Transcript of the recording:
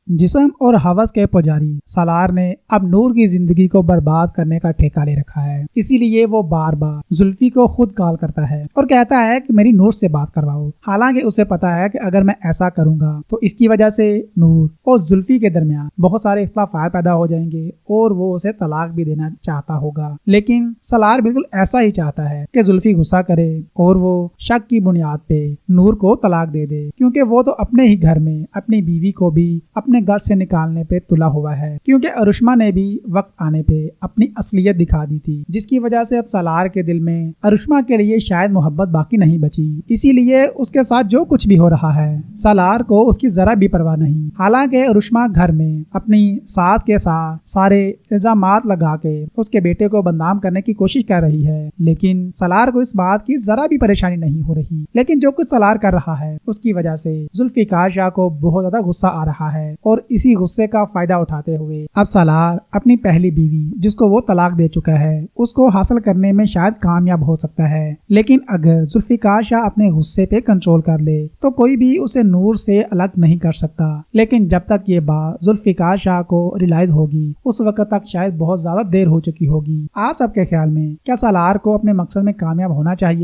जिस्म और हवस के पुजारी सालार ने अब नूर की जिंदगी को बर्बाद करने का ठेका ले रखा है। इसीलिए वो बार बार जुल्फी को खुद कॉल करता है और कहता है कि मेरी नूर से बात करवाओ। हालांकि उसे पता है कि अगर मैं ऐसा करूंगा तो इसकी वजह से नूर और जुल्फी के दरमियान बहुत सारे इख्तिलाफात पैदा हो जाएंगे और वो उसे तलाक भी देना चाहता होगा। लेकिन सालार बिल्कुल ऐसा ही चाहता है कि जुल्फी गुस्सा करे और वो शक की बुनियाद पे नूर को तलाक दे दे, क्योंकि वो तो अपने ही घर में अपनी बीवी को भी अपने घर से निकालने पे तुला हुआ है। क्योंकि अरुष्मा ने भी वक्त आने पे अपनी असलियत दिखा दी थी, जिसकी वजह से अब सालार के दिल में अरुष्मा के लिए शायद मोहब्बत बाकी नहीं बची। इसीलिए उसके साथ जो कुछ भी हो रहा है सालार को उसकी जरा भी परवाह नहीं। हालांकि अरुष्मा घर में अपनी सास के साथ सारे इल्जामात लगा के उसके बेटे को बदनाम करने की कोशिश कर रही है, लेकिन सालार को इस बात की जरा भी परेशानी नहीं हो रही। लेकिन जो कुछ सालार कर रहा है उसकी वजह से जुल्फिकार शाह को बहुत ज्यादा गुस्सा आ रहा है और इसी गुस्से का फायदा उठाते हुए अब सालार अपनी पहली बीवी, जिसको वो तलाक दे चुका है, उसको हासिल करने में शायद कामयाब हो सकता है। लेकिन अगर जुल्फिकार शाह अपने गुस्से पे कंट्रोल कर ले तो कोई भी उसे नूर से अलग नहीं कर सकता। लेकिन जब तक ये बात जुल्फिकार शाह को रियलाइज होगी उस वक्त तक शायद बहुत ज्यादा देर हो चुकी होगी। आप सबके ख्याल में क्या सालार को अपने मकसद में कामयाब होना चाहिए?